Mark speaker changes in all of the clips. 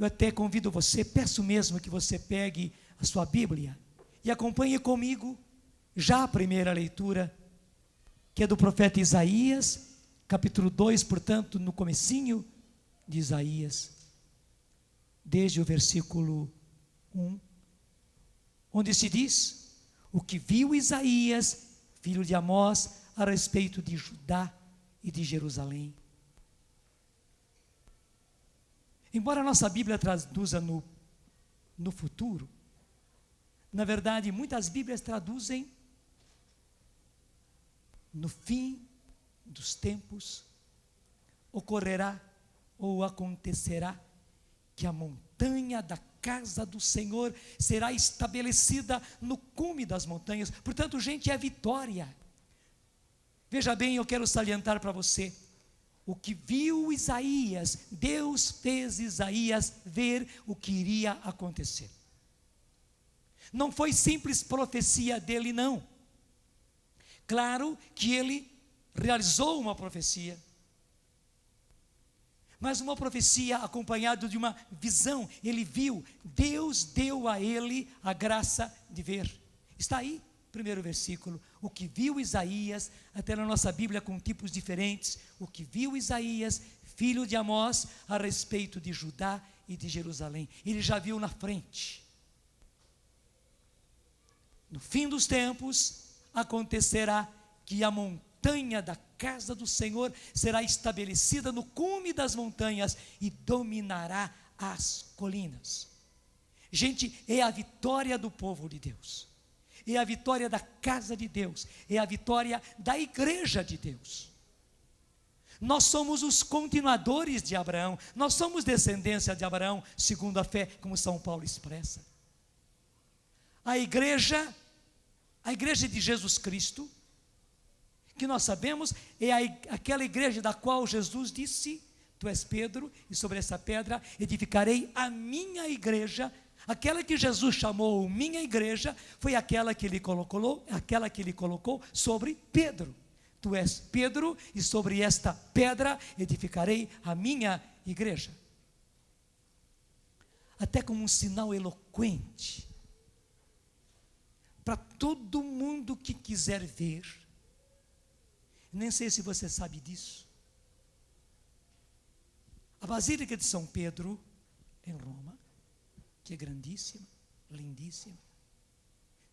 Speaker 1: eu até convido você, peço mesmo que você pegue a sua Bíblia e acompanhe comigo já a primeira leitura, que é do profeta Isaías, capítulo 2, portanto, no comecinho de Isaías, desde o versículo 1, onde se diz: o que viu Isaías, filho de Amós, a respeito de Judá e de Jerusalém. Embora a nossa Bíblia traduza no futuro, na verdade, muitas Bíblias traduzem no fim dos tempos, ocorrerá ou acontecerá que a montanha da casa do Senhor será estabelecida no cume das montanhas. Portanto, gente, é vitória. Veja bem, eu quero salientar para você, o que viu Isaías, Deus fez Isaías ver o que iria acontecer. Não foi simples profecia dele, não. Claro que ele realizou uma profecia, mas uma profecia acompanhada de uma visão. Ele viu, Deus deu a ele a graça de ver. Está aí, primeiro versículo, o que viu Isaías, até na nossa Bíblia com tipos diferentes, o que viu Isaías, filho de Amós, a respeito de Judá e de Jerusalém. Ele já viu na frente. No fim dos tempos, acontecerá que a montanha da casa do Senhor será estabelecida no cume das montanhas e dominará as colinas. Gente, é a vitória do povo de Deus, é a vitória da casa de Deus, é a vitória da igreja de Deus. Nós somos os continuadores de Abraão, nós somos descendência de Abraão, segundo a fé, como São Paulo expressa. A igreja de Jesus Cristo, que nós sabemos, é aquela igreja da qual Jesus disse: tu és Pedro, e sobre essa pedra edificarei a minha igreja. Aquela que Jesus chamou minha igreja, foi aquela que ele colocou sobre Pedro. Tu és Pedro, e sobre esta pedra edificarei a minha igreja. Até como um sinal eloquente, para todo mundo que quiser ver. Nem sei se você sabe disso. A Basílica de São Pedro, em Roma, que é grandíssima, lindíssima,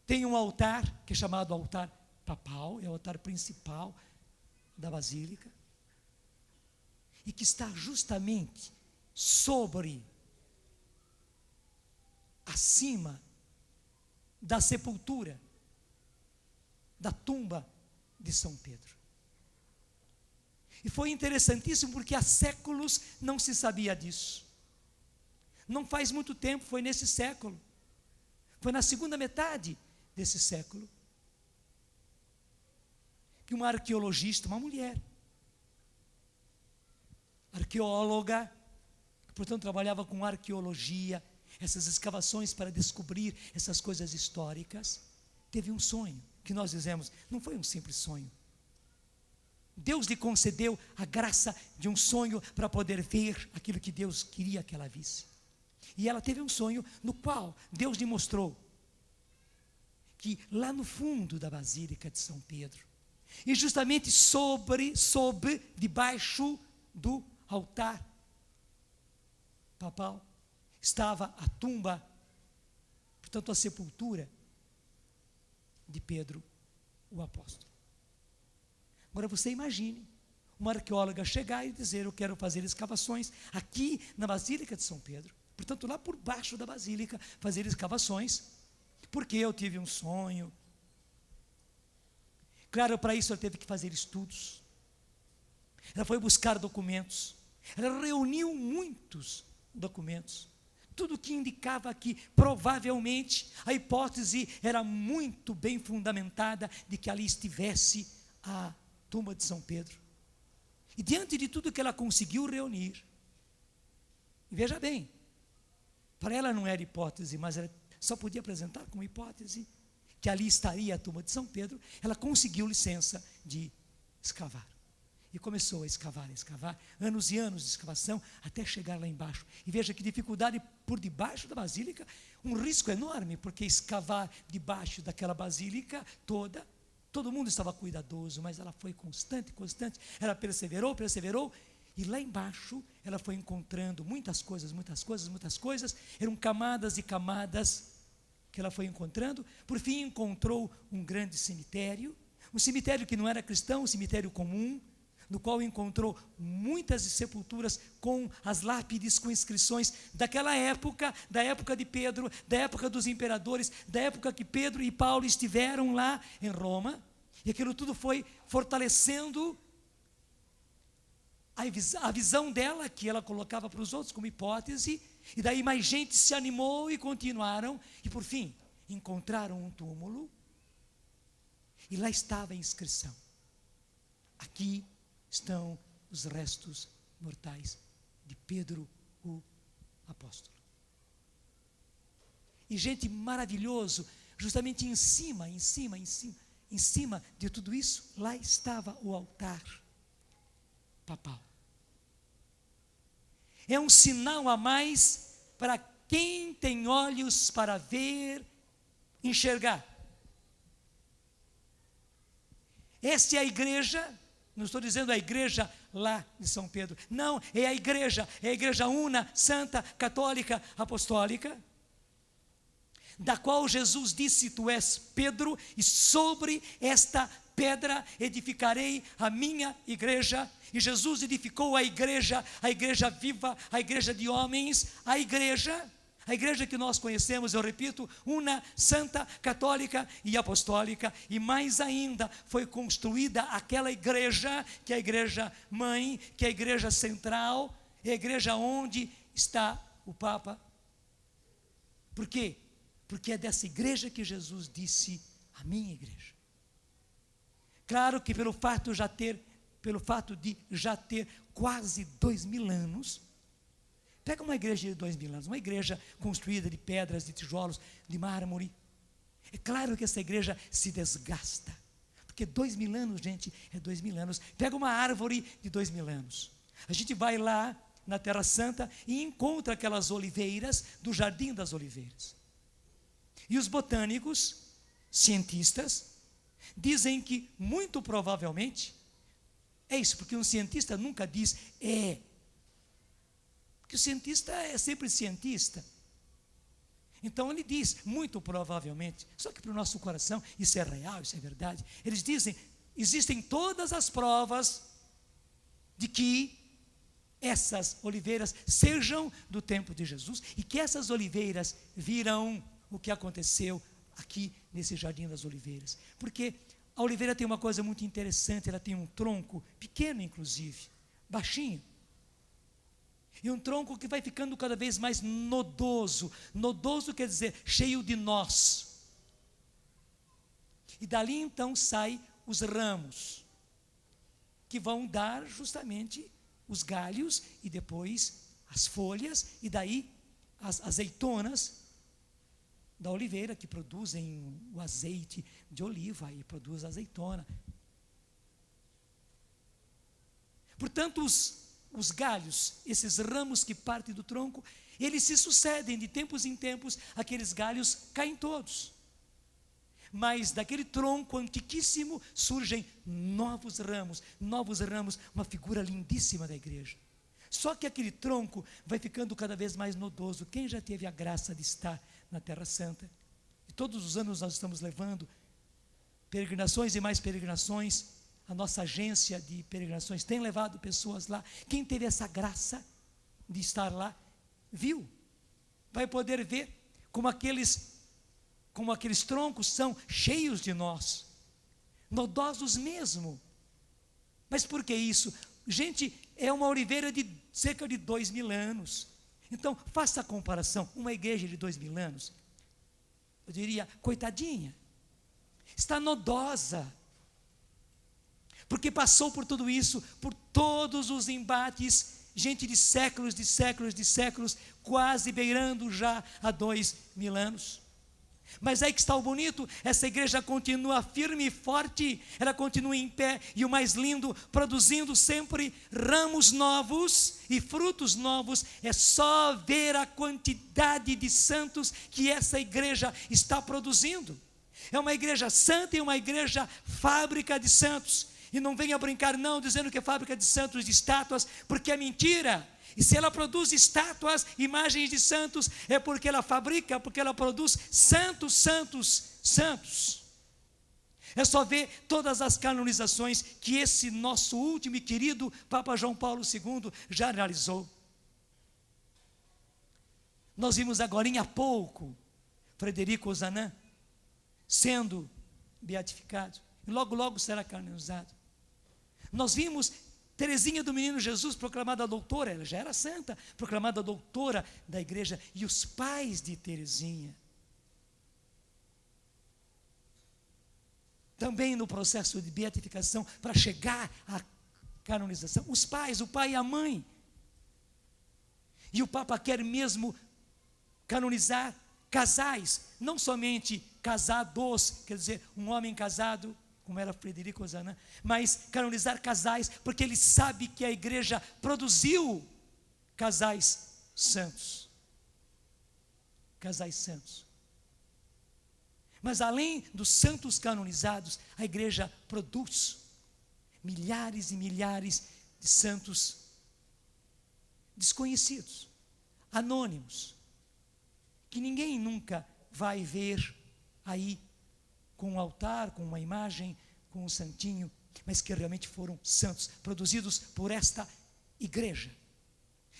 Speaker 1: tem um altar que é chamado altar papal, é o altar principal da Basílica, e que está justamente acima da sepultura, da tumba de São Pedro. E foi interessantíssimo porque há séculos não se sabia disso. Não faz muito tempo, foi nesse século, foi na segunda metade desse século, que uma arqueologista, uma mulher, arqueóloga, que portanto trabalhava com arqueologia, essas escavações para descobrir essas coisas históricas, teve um sonho, que nós dizemos, não foi um simples sonho. Deus lhe concedeu a graça de um sonho para poder ver aquilo que Deus queria que ela visse. E ela teve um sonho no qual Deus lhe mostrou que lá no fundo da Basílica de São Pedro, e justamente debaixo do altar papal, estava a tumba, portanto a sepultura de Pedro, o apóstolo. Agora você imagine uma arqueóloga chegar e dizer: eu quero fazer escavações aqui na Basílica de São Pedro, portanto lá por baixo da Basílica, fazer escavações, porque eu tive um sonho. Claro, para isso ela teve que fazer estudos, ela foi buscar documentos, ela reuniu muitos documentos, tudo que indicava que provavelmente a hipótese era muito bem fundamentada de que ali estivesse a tumba de São Pedro. E diante de tudo que ela conseguiu reunir, e veja bem, para ela não era hipótese, mas ela só podia apresentar como hipótese que ali estaria a tumba de São Pedro, ela conseguiu licença de escavar. E começou a escavar, anos e anos de escavação, até chegar lá embaixo. E veja que dificuldade por debaixo da basílica, um risco enorme, porque escavar debaixo daquela basílica toda, todo mundo estava cuidadoso, mas ela foi constante, ela perseverou, e lá embaixo ela foi encontrando muitas coisas, eram camadas e camadas que ela foi encontrando. Por fim encontrou um grande cemitério, um cemitério que não era cristão, um cemitério comum, no qual encontrou muitas sepulturas com as lápides, com inscrições daquela época, da época de Pedro, da época dos imperadores, da época que Pedro e Paulo estiveram lá em Roma, e aquilo tudo foi fortalecendo a visão dela, que ela colocava para os outros como hipótese, e daí mais gente se animou e continuaram, e por fim, encontraram um túmulo, e lá estava a inscrição: aqui estão os restos mortais de Pedro, o apóstolo. E gente, maravilhoso, justamente em cima de tudo isso, lá estava o altar papal. É um sinal a mais para quem tem olhos para ver, enxergar. Esta é a igreja. Não estou dizendo a igreja lá de São Pedro. Não, é a igreja una, santa, católica, apostólica, da qual Jesus disse: tu és Pedro, e sobre esta pedra edificarei a minha igreja. E Jesus edificou a igreja viva, a igreja de homens, a igreja que nós conhecemos, eu repito, una, santa, católica e apostólica. E mais ainda, foi construída aquela igreja, que é a igreja mãe, que é a igreja central, é a igreja onde está o Papa. Por quê? Porque é dessa igreja que Jesus disse: a minha igreja. Claro que pelo fato de já ter quase 2000 anos, pega uma igreja de 2000 anos, uma igreja construída de pedras, de tijolos, de mármore. É claro que essa igreja se desgasta, porque 2000 anos, gente, é 2000 anos. Pega uma árvore de 2000 anos. A gente vai lá na Terra Santa e encontra aquelas oliveiras do Jardim das Oliveiras. E os botânicos, cientistas, dizem que muito provavelmente é isso, porque um cientista nunca diz porque o cientista é sempre cientista. Então ele diz, muito provavelmente, só que para o nosso coração isso é real, isso é verdade. Eles dizem, existem todas as provas de que essas oliveiras sejam do tempo de Jesus, e que essas oliveiras viram o que aconteceu aqui nesse Jardim das Oliveiras. Porque a oliveira tem uma coisa muito interessante, ela tem um tronco pequeno, inclusive, baixinho, e um tronco que vai ficando cada vez mais nodoso. Nodoso quer dizer cheio de nós. E dali então saem os ramos, que vão dar justamente os galhos e depois as folhas, e daí as azeitonas da oliveira, que produzem o azeite de oliva e produz a azeitona. Portanto, os galhos, esses ramos que partem do tronco, eles se sucedem de tempos em tempos, aqueles galhos caem todos. Mas daquele tronco antiquíssimo surgem novos ramos, uma figura lindíssima da igreja. Só que aquele tronco vai ficando cada vez mais nodoso. Quem já teve a graça de estar na Terra Santa? E todos os anos nós estamos levando peregrinações e mais peregrinações. A nossa agência de peregrinações tem levado pessoas lá. Quem teve essa graça de estar lá, viu, vai poder ver como aqueles troncos são cheios de nós, nodosos mesmo. Mas por que isso? Gente, é uma oliveira de cerca de 2000 anos. Então, faça a comparação. Uma igreja de 2000 anos, eu diria, coitadinha, está nodosa, porque passou por tudo isso, por todos os embates, gente de séculos, quase beirando já a 2000 anos. Mas aí que está o bonito, essa igreja continua firme e forte, ela continua em pé, e o mais lindo, produzindo sempre ramos novos e frutos novos. É só ver a quantidade de santos que essa igreja está produzindo. É uma igreja santa e uma igreja fábrica de santos. E não venha brincar não, dizendo que é fábrica de santos, de estátuas, porque é mentira. E se ela produz estátuas, imagens de santos, é porque ela fabrica, porque ela produz santos, santos, santos. É só ver todas as canonizações que esse nosso último e querido Papa João Paulo II já realizou. Nós vimos agora há pouco Frederico Ozanam sendo beatificado, e logo logo será canonizado. Nós vimos Teresinha do Menino Jesus, proclamada doutora, ela já era santa, proclamada doutora da igreja, e os pais de Teresinha. Também no processo de beatificação, para chegar à canonização, os pais, o pai e a mãe. E o Papa quer mesmo canonizar casais, não somente casados, quer dizer, um homem casado, como era Frederico Ozanam, mas canonizar casais, porque ele sabe que a igreja produziu casais santos. Casais santos. Mas além dos santos canonizados, a igreja produz milhares e milhares de santos desconhecidos, anônimos, que ninguém nunca vai ver aí com um altar, com uma imagem, com um santinho, mas que realmente foram santos, produzidos por esta igreja.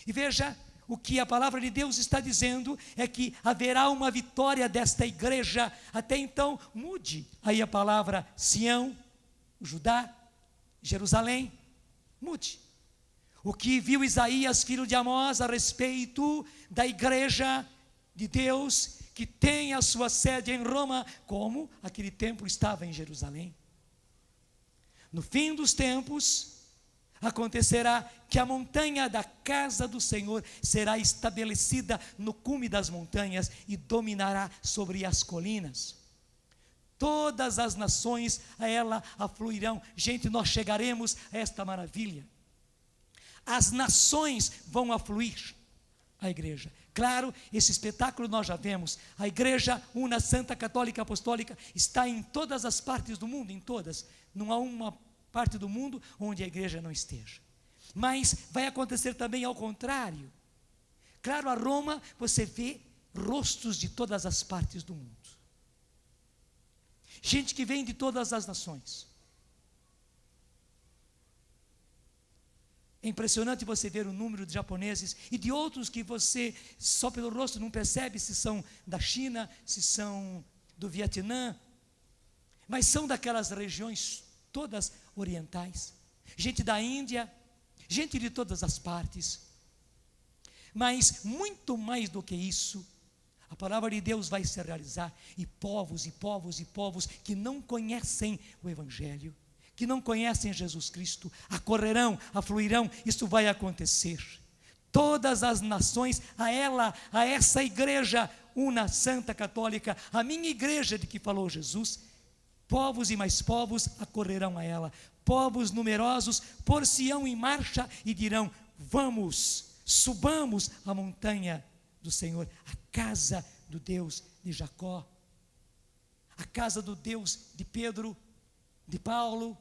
Speaker 1: E veja, o que a palavra de Deus está dizendo é que haverá uma vitória desta igreja. Até então, mude aí a palavra Sião, Judá, Jerusalém, mude. O que viu Isaías, filho de Amós, a respeito da igreja de Deus, que tem a sua sede em Roma, como aquele templo estava em Jerusalém. No fim dos tempos, acontecerá que a montanha da casa do Senhor será estabelecida no cume das montanhas e dominará sobre as colinas. Todas as nações a ela afluirão. Gente, nós chegaremos a esta maravilha. As nações vão afluir à igreja. Claro, esse espetáculo nós já vemos. A igreja una, santa, católica, apostólica está em todas as partes do mundo, em todas. Não há uma parte do mundo onde a igreja não esteja. Mas vai acontecer também ao contrário. Claro, a Roma você vê rostos de todas as partes do mundo. Gente que vem de todas as nações. É impressionante você ver o número de japoneses e de outros que você, só pelo rosto, não percebe se são da China, se são do Vietnã, mas são daquelas regiões todas orientais. Gente da Índia, gente de todas as partes. Mas muito mais do que isso, a palavra de Deus vai se realizar, e povos e povos e povos que não conhecem o Evangelho, que não conhecem Jesus Cristo, acorrerão, afluirão. Isso vai acontecer. Todas as nações a essa igreja, una, santa, católica, a minha igreja de que falou Jesus, povos e mais povos acorrerão a ela. Povos numerosos por-se-ão em marcha e dirão: vamos, subamos a montanha do Senhor, a casa do Deus de Jacó, a casa do Deus de Pedro, de Paulo,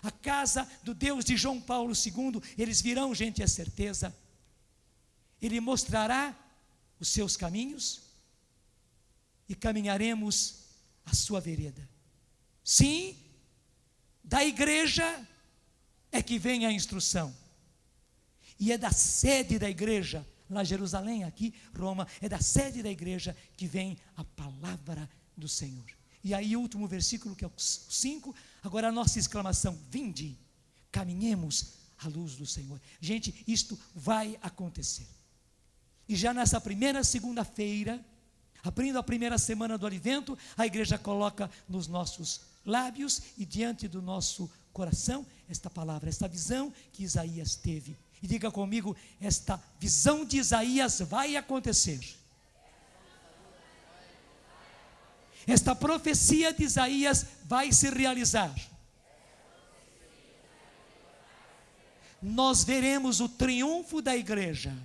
Speaker 1: a casa do Deus de João Paulo II. Eles virão, gente, é certeza. Ele mostrará os seus caminhos e caminharemos a sua vereda. Sim, da igreja é que vem a instrução. E é da sede da igreja, lá Jerusalém, aqui Roma, é da sede da igreja que vem a palavra do Senhor. E aí o último versículo, que é o 5, agora a nossa exclamação: vinde, caminhemos à luz do Senhor. Gente, isto vai acontecer. E já nessa primeira segunda-feira, abrindo a primeira semana do Advento, a igreja coloca nos nossos lábios e diante do nosso coração esta palavra, esta visão que Isaías teve. E diga comigo: esta visão de Isaías vai acontecer. esta profecia de Isaías vai se realizar. Nós veremos o triunfo da igreja.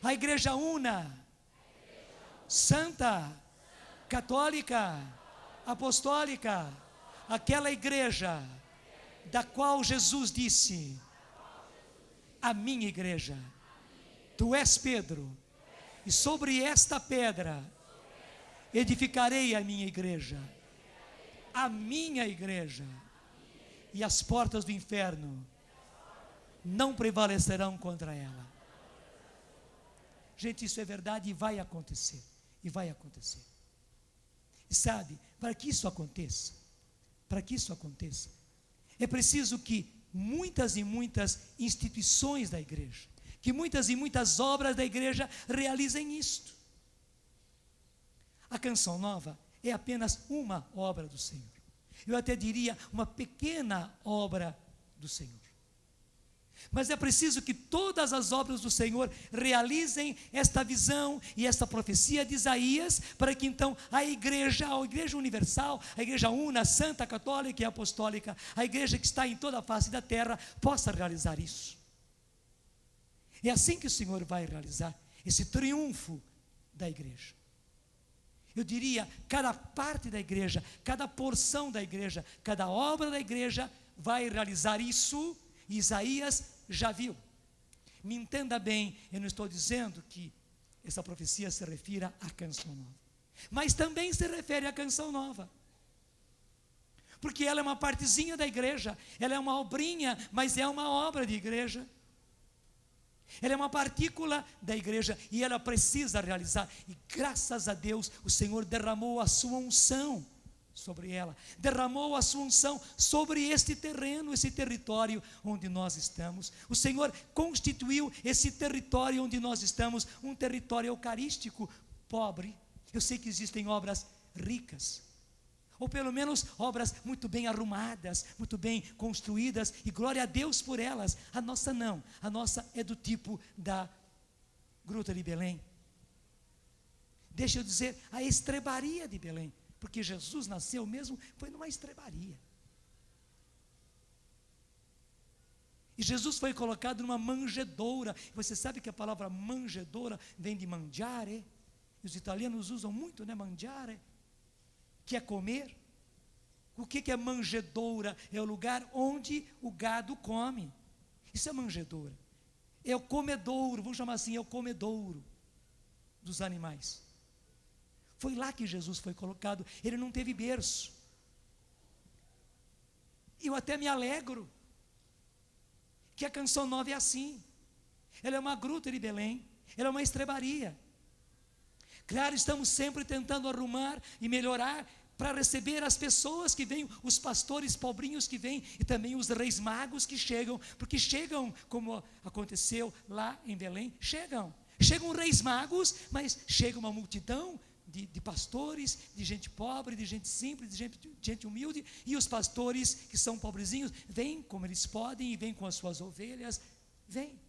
Speaker 1: A igreja una, santa, católica, apostólica, aquela igreja da qual Jesus disse: a minha igreja, tu és Pedro, e sobre esta pedra edificarei a minha igreja, e as portas do inferno não prevalecerão contra ela. Gente, isso é verdade e vai acontecer. E sabe, para que isso aconteça, é preciso que muitas e muitas instituições da igreja, que muitas e muitas obras da igreja realizem isto. A Canção Nova é apenas uma obra do Senhor. Eu até diria uma pequena obra do Senhor. Mas é preciso que todas as obras do Senhor realizem esta visão e esta profecia de Isaías, para que então a igreja universal, a igreja una, santa, católica e apostólica, a igreja que está em toda a face da terra, possa realizar isso. É assim que o Senhor vai realizar esse triunfo da igreja. Eu diria, cada parte da igreja, cada porção da igreja, cada obra da igreja vai realizar isso. Isaías já viu. Me entenda bem, eu não estou dizendo que essa profecia se refira à Canção Nova, mas também se refere à Canção Nova, porque ela é uma partezinha da igreja, ela é uma obrinha, mas é uma obra de igreja. Ela é uma partícula da igreja e ela precisa realizar. E graças a Deus, o Senhor derramou a sua unção sobre ela, derramou a sua unção sobre este terreno, esse território onde nós estamos. O Senhor constituiu esse território onde nós estamos um território eucarístico pobre. Eu sei que existem obras ricas, ou pelo menos obras muito bem arrumadas, muito bem construídas, e glória a Deus por elas. A nossa não, a nossa é do tipo da Gruta de Belém. Deixa eu dizer, a estrebaria de Belém, porque Jesus nasceu mesmo, foi numa estrebaria. E Jesus foi colocado numa manjedoura. Você sabe que a palavra manjedoura vem de mangiare? Os italianos usam muito, né, mangiare, que é comer. O que é manjedoura? É o lugar onde o gado come. Isso é manjedoura. É o comedouro, vamos chamar assim, é o comedouro dos animais. Foi lá que Jesus foi colocado. Ele não teve berço. Eu até me alegro que a Canção Nova é assim. Ela é uma gruta de Belém, ela é uma estrebaria. Claro, estamos sempre tentando arrumar e melhorar para receber as pessoas que vêm, os pastores pobrinhos que vêm, e também os reis magos que chegam, porque chegam, como aconteceu lá em Belém, chegam reis magos, mas chega uma multidão de pastores, de gente pobre, de gente simples, de gente humilde, e os pastores que são pobrezinhos, vêm como eles podem, e vêm com as suas ovelhas, vêm.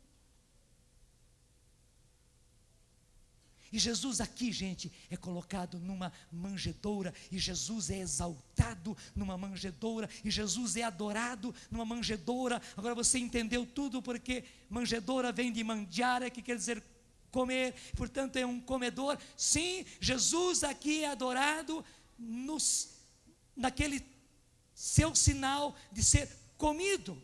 Speaker 1: E Jesus aqui, gente, é colocado numa manjedoura, e Jesus é exaltado numa manjedoura, e Jesus é adorado numa manjedoura. Agora você entendeu tudo, porque manjedoura vem de mangiare, que quer dizer comer, portanto é um comedor. Sim, Jesus aqui é adorado naquele seu sinal de ser comido,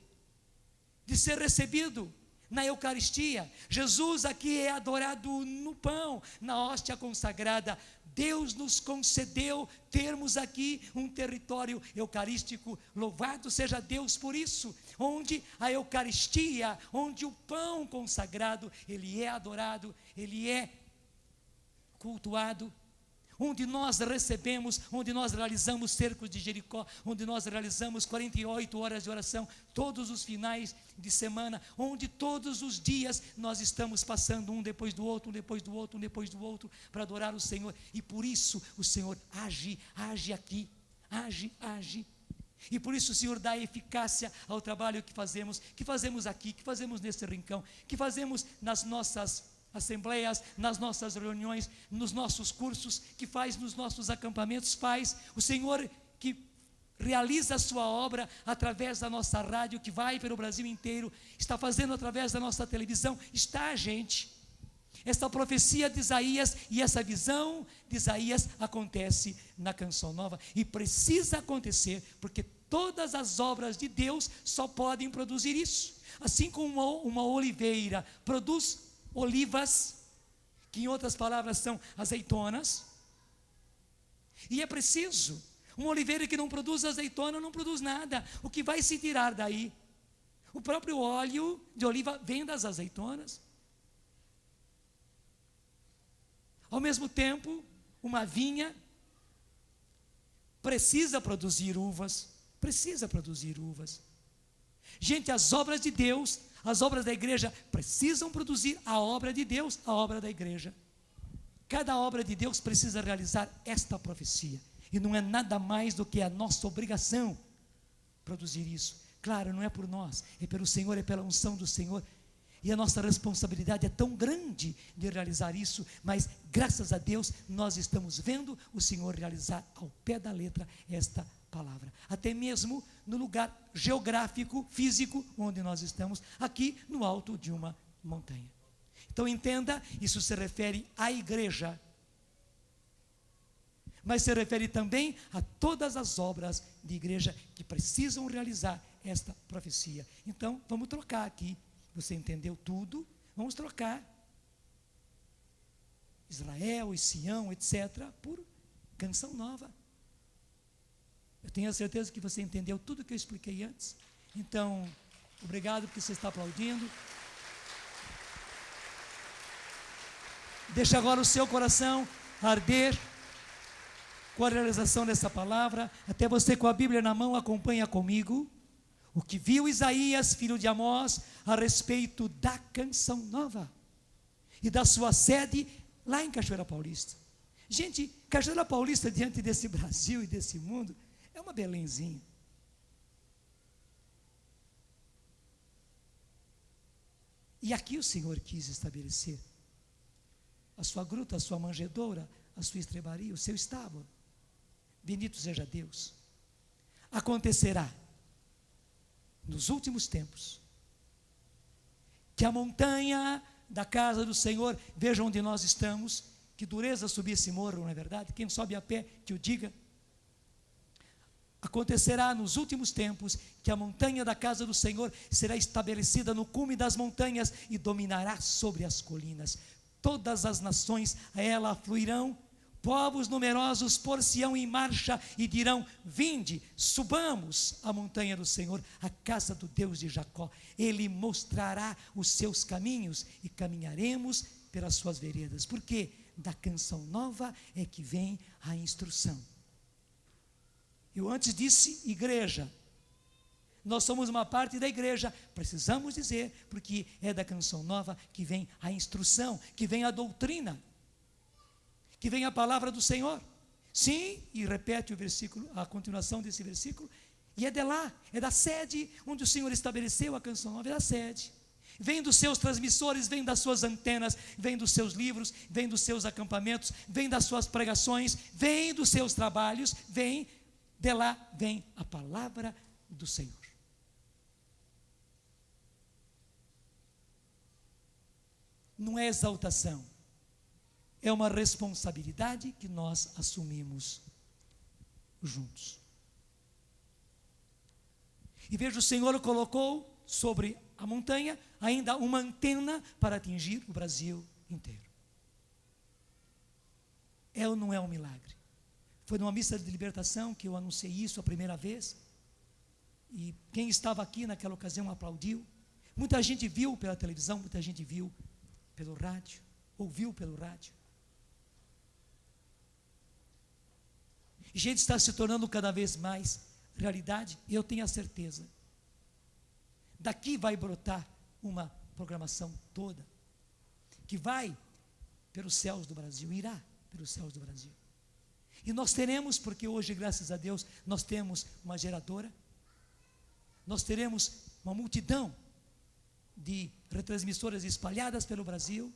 Speaker 1: de ser recebido na Eucaristia. Jesus aqui é adorado no pão, na hóstia consagrada. Deus nos concedeu termos aqui um território eucarístico, louvado seja Deus por isso, onde a Eucaristia, onde o pão consagrado, ele é adorado, ele é cultuado, onde nós recebemos, onde nós realizamos cercos de Jericó, onde nós realizamos 48 horas de oração, todos os finais de semana, onde todos os dias nós estamos passando um depois do outro, para adorar o Senhor. E por isso o Senhor age aqui, age. E por isso o Senhor dá eficácia ao trabalho que fazemos aqui, que fazemos nesse rincão, que fazemos nas nossas assembleias, nas nossas reuniões, nos nossos cursos, que faz nos nossos acampamentos, faz. O Senhor que realiza a sua obra através da nossa rádio, que vai pelo Brasil inteiro, está fazendo através da nossa televisão, está, gente. Essa profecia de Isaías e essa visão de Isaías acontece na Canção Nova, e precisa acontecer, porque todas as obras de Deus só podem produzir isso. Assim como uma oliveira produz olivas, que em outras palavras são azeitonas, e é preciso. Uma oliveira que não produz azeitona não produz nada. O que vai se tirar daí? O próprio óleo de oliva vem das azeitonas. Ao mesmo tempo, uma vinha precisa produzir uvas. Precisa produzir uvas. Gente, as obras de Deus, as obras da igreja precisam produzir a obra de Deus, a obra da igreja. Cada obra de Deus precisa realizar esta profecia. E não é nada mais do que a nossa obrigação produzir isso. Claro, não é por nós, é pelo Senhor, é pela unção do Senhor. E a nossa responsabilidade é tão grande de realizar isso, mas graças a Deus nós estamos vendo o Senhor realizar ao pé da letra esta palavra. Até mesmo no lugar geográfico, físico, onde nós estamos, aqui no alto de uma montanha. Então entenda, isso se refere à igreja, mas se refere também a todas as obras de igreja que precisam realizar esta profecia. Então, vamos trocar aqui. Você entendeu tudo? Vamos trocar Israel e Sião, etc., por Canção Nova. Eu tenho a certeza que você entendeu tudo que eu expliquei antes. Então, obrigado porque você está aplaudindo. Deixa agora o seu coração arder com a realização dessa palavra. Até você com a Bíblia na mão, acompanha comigo o que viu Isaías, filho de Amós, a respeito da Canção Nova e da sua sede lá em Cachoeira Paulista. Gente, Cachoeira Paulista, diante desse Brasil e desse mundo, é uma Belenzinha. E aqui o Senhor quis estabelecer a sua gruta, a sua manjedoura, a sua estrebaria, o seu estábulo. Bendito seja Deus. Acontecerá nos últimos tempos que a montanha da casa do Senhor, veja onde nós estamos, que dureza subir esse morro, não é verdade? Quem sobe a pé, que o diga. Acontecerá nos últimos tempos que a montanha da casa do Senhor será estabelecida no cume das montanhas e dominará sobre as colinas. Todas as nações a ela afluirão, povos numerosos pôr-se-ão em marcha e dirão: vinde, subamos a montanha do Senhor, a casa do Deus de Jacó. Ele mostrará os seus caminhos e caminharemos pelas suas veredas. Porque da Canção Nova é que vem a instrução. Eu antes disse igreja. Nós somos uma parte da igreja, precisamos dizer, porque é da Canção Nova que vem a instrução, que vem a doutrina, que vem a palavra do Senhor. Sim, e repete o versículo, a continuação desse versículo, e é de lá, é da sede onde o Senhor estabeleceu a Canção Nova, é da sede. Vem dos seus transmissores, vem das suas antenas, vem dos seus livros, vem dos seus acampamentos, vem das suas pregações, vem dos seus trabalhos, vem, de lá vem a palavra do Senhor. Não é exaltação, é uma responsabilidade que nós assumimos juntos. E veja, o Senhor colocou sobre a montanha ainda uma antena para atingir o Brasil inteiro. É ou não é um milagre? Foi numa missa de libertação que eu anunciei isso a primeira vez, e quem estava aqui naquela ocasião aplaudiu. Muita gente viu pela televisão, muita gente viu pelo rádio, ouviu pelo rádio. E gente, está se tornando cada vez mais realidade, e eu tenho a certeza. Daqui vai brotar uma programação toda, que vai pelos céus do Brasil, irá pelos céus do Brasil. E nós teremos, porque hoje, graças a Deus, nós temos uma geradora, nós teremos uma multidão de retransmissoras espalhadas pelo Brasil,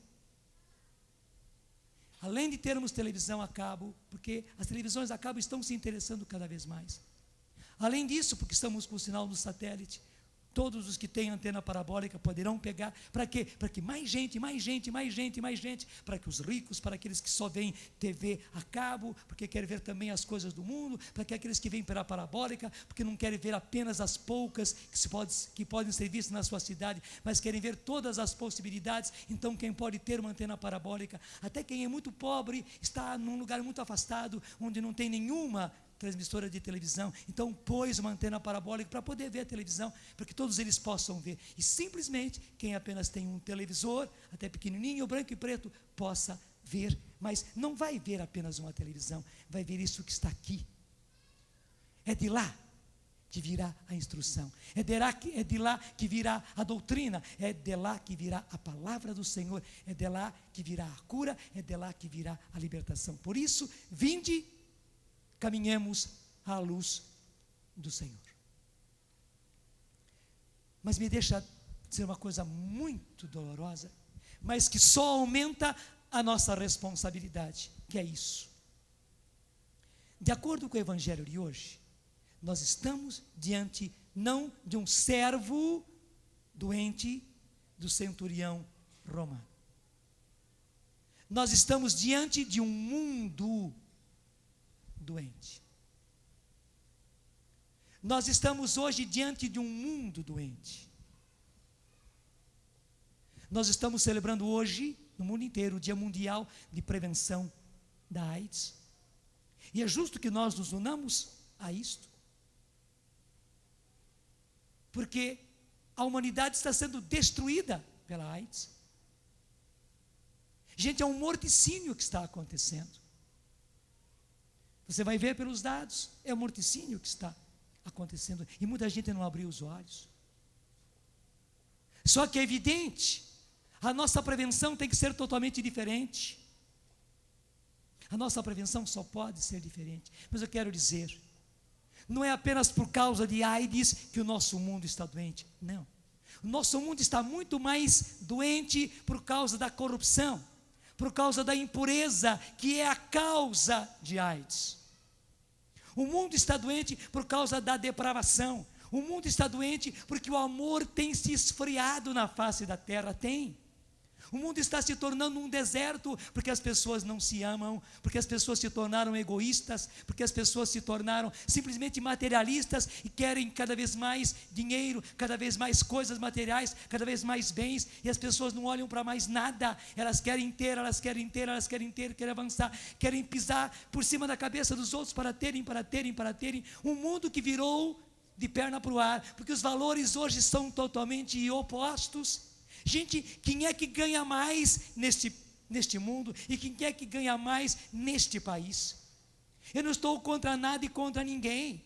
Speaker 1: além de termos televisão a cabo, porque as televisões a cabo estão se interessando cada vez mais. Além disso, porque estamos com o sinal do satélite, todos os que têm antena parabólica poderão pegar. Para quê? Para que mais gente, para que os ricos, para aqueles que só veem TV a cabo, porque querem ver também as coisas do mundo, para que aqueles que vêm pela parabólica, porque não querem ver apenas as poucas que podem ser vistas na sua cidade, mas querem ver todas as possibilidades. Então quem pode ter uma antena parabólica, até quem é muito pobre, está num lugar muito afastado, onde não tem nenhuma transmissora de televisão, então pôs uma antena parabólica para poder ver a televisão, para que todos eles possam ver, e simplesmente quem apenas tem um televisor, até pequenininho, branco e preto, possa ver, mas não vai ver apenas uma televisão, vai ver isso que está aqui. É de lá que virá a instrução, é de lá que virá a doutrina, é de lá que virá a palavra do Senhor, é de lá que virá a cura, é de lá que virá a libertação. Por isso, vinde, caminhemos à luz do Senhor. Mas me deixa dizer uma coisa muito dolorosa, mas que só aumenta a nossa responsabilidade, que é isso. De acordo com o evangelho de hoje, nós estamos diante não de um servo doente do centurião romano. Nós estamos diante de um mundo doente. Nós estamos hoje diante de um mundo doente. Nós estamos celebrando hoje, no mundo inteiro, o Dia Mundial de Prevenção da AIDS. E é justo que nós nos unamos a isto, porque a humanidade está sendo destruída pela AIDS. Gente, é um morticínio que está acontecendo. Você vai ver pelos dados, é o morticínio que está acontecendo, e muita gente não abriu os olhos. Só que é evidente, a nossa prevenção tem que ser totalmente diferente. A nossa prevenção só pode ser diferente. Mas eu quero dizer, não é apenas por causa de AIDS que o nosso mundo está doente, não. O nosso mundo está muito mais doente por causa da corrupção, por causa da impureza, que é a causa de AIDS. O mundo está doente por causa da depravação. O mundo está doente porque o amor tem se esfriado na face da terra, tem. O mundo está se tornando um deserto porque as pessoas não se amam, porque as pessoas se tornaram egoístas, porque as pessoas se tornaram simplesmente materialistas e querem cada vez mais dinheiro, cada vez mais coisas materiais, cada vez mais bens, e as pessoas não olham para mais nada. Elas querem ter, querem avançar, querem pisar por cima da cabeça dos outros para terem. Um mundo que virou de perna para o ar, porque os valores hoje são totalmente opostos. Gente, quem é que ganha mais neste mundo? E quem é que ganha mais neste país? Eu não estou contra nada e contra ninguém.